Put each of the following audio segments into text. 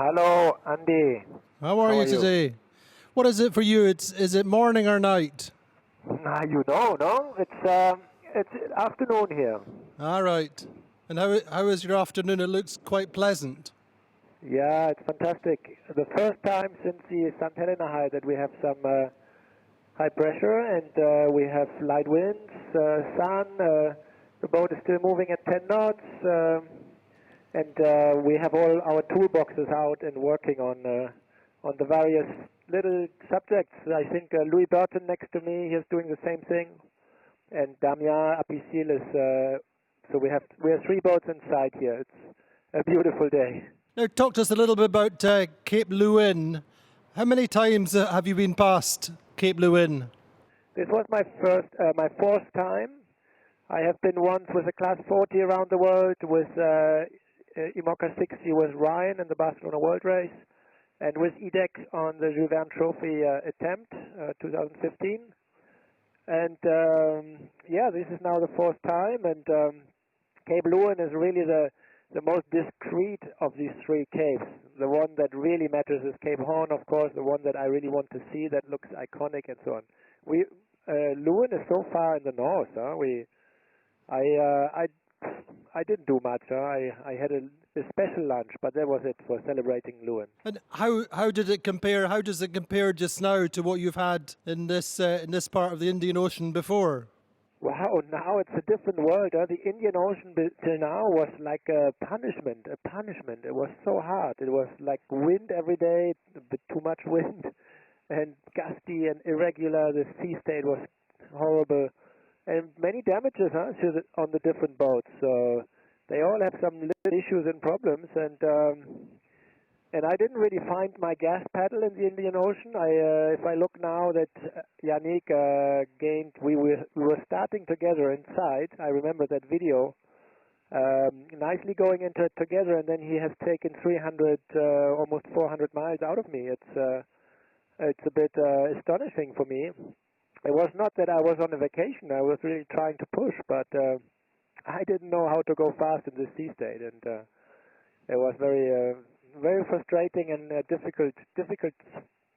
Hello, Andy. How are How you are you? today? What is it for you? Is it morning or night? You know, no? It's afternoon here. All right. And how is your afternoon? It looks quite pleasant. Yeah, it's fantastic. The first time since the St. Helena high that we have some high pressure and we have light winds, sun. The boat is still moving at 10 knots, and we have all our toolboxes out and working on the various little subjects. I think Louis Burton next to me, he's doing the same thing, and Damien Apicil is. So we have three boats inside here. It's a beautiful day. Now, talk to us a little bit about Cape Lewin. How many times have you been past Cape Lewin? This was my fourth time. I have been once with a Class 40 around the world with IMOCA 60 with Ryan in the Barcelona World Race, and with EDEC on the Jules Verne Trophy attempt 2015. And yeah, this is now the fourth time, and Cape Lewin is really the most discreet of these three capes. The one that really matters is Cape Horn, of course, the one that I really want to see, that looks iconic and so on. Lewin is so far in the north. I didn't do much. I had a special lunch, but that was it for celebrating Lewin. And how did it compare? How does it compare just now to what you've had in this part of the Indian Ocean before? Wow, now it's a different world. The Indian Ocean till now was like a punishment. It was so hard. It was like wind every day, a bit too much wind, and gusty and irregular. The sea state was horrible, and many damages on the different boats. So they all have some little issues and problems, and I didn't really find my gas pedal in the Indian Ocean. If I look now that Yannick gained, we were starting together inside. I remember that video, nicely going into it together, and then he has taken 300, almost 400 miles out of me. It's a bit astonishing for me. It was not that I was on a vacation. I was really trying to push, but I didn't know how to go fast in this sea state, and it was very frustrating and difficult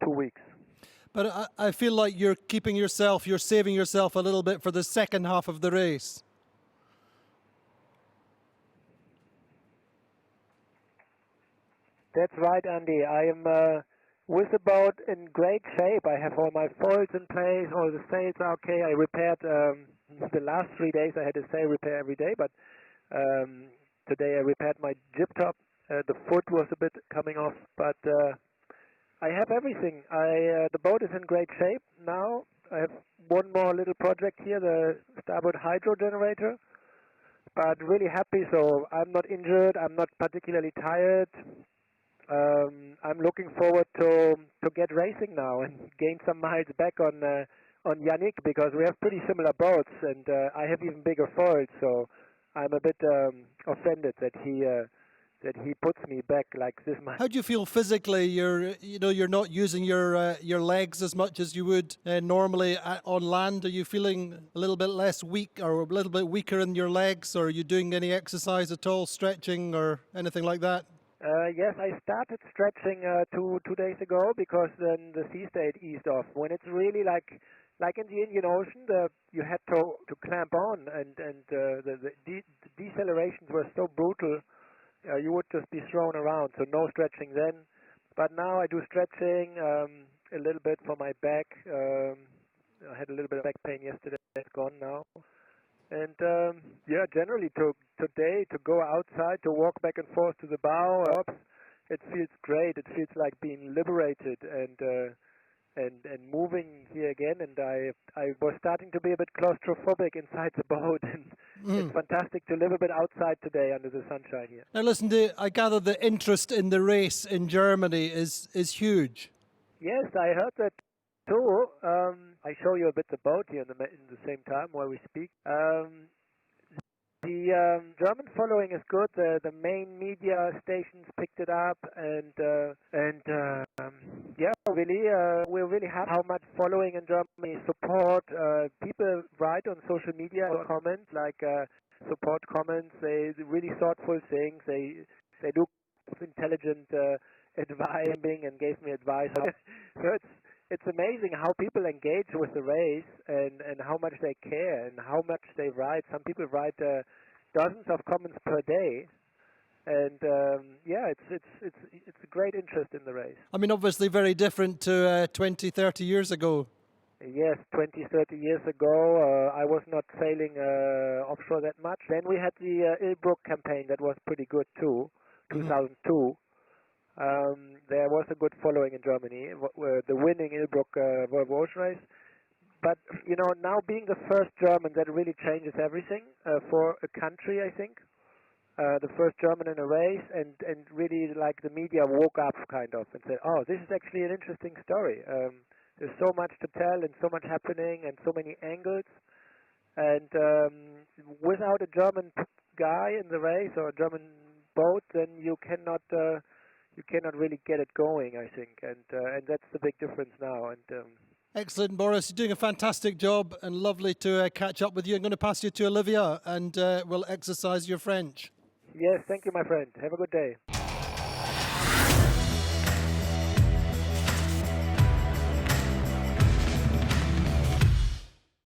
2 weeks. But I feel like you're saving yourself a little bit for the second half of the race. That's right, Andy. I am with the boat in great shape. I have all my foils in place, all the sails are okay. I repaired the last 3 days. I had a sail repair every day, but today I repaired my jib top. The foot was a bit coming off, but I have everything. The boat is in great shape now. I have one more little project here, the starboard hydro generator, but really happy. So I'm not injured. I'm not particularly tired. I'm looking forward to get racing now and gain some miles back on Yannick, because we have pretty similar boats, and I have even bigger foils. So I'm a bit offended that he puts me back like this much. How do you feel physically? You're not using your legs as much as you would normally on land. Are you feeling a little bit less weak, or a little bit weaker in your legs? Or are you doing any exercise at all, stretching or anything like that? Yes, I started stretching 2 days ago, because then the sea state eased off. When it's really like in the Indian Ocean, you had to clamp on, and the decelerations were so brutal. You would just be thrown around, so no stretching then. But now I do stretching a little bit for my back. I had a little bit of back pain yesterday. It's gone now. And yeah, generally today to go outside, to walk back and forth to the bow, it feels great. It feels like being liberated and moving here again. And I was starting to be a bit claustrophobic inside the boat, and it's fantastic to live a bit outside today under the sunshine here. Now listen, I gather the interest in the race in Germany is huge. Yes, I heard that too. I show you a bit the boat here in the same time while we speak. The German following is good. The main media stations picked it up, and yeah, really, we're really happy how much following in Germany, support. People write on social media comments like support comments. They really thoughtful things. They do intelligent advising and gave me advice. So it's amazing how people engage with the race and how much they care and how much they write. Some people write dozens of comments per day, and yeah, it's a great interest in the race. I mean, obviously very different to 20, 30 years ago. Yes, 20, 30 years ago, I was not sailing offshore that much. Then we had the Ilbruck campaign that was pretty good too, 2002. There was a good following in Germany, the winning Ilbruck Volvo Ocean race. But, you know, now being the first German, that really changes everything for a country, I think. The first German in a race, and really, like, the media woke up, kind of, and said, oh, this is actually an interesting story. There's so much to tell and so much happening and so many angles. And without a German guy in the race or a German boat, then you cannot really get it going, I think. And that's the big difference now. And Excellent, Boris. You're doing a fantastic job and lovely to catch up with you. I'm going to pass you to Olivia and we'll exercise your French. yes, thank you, my friend. Have a good day.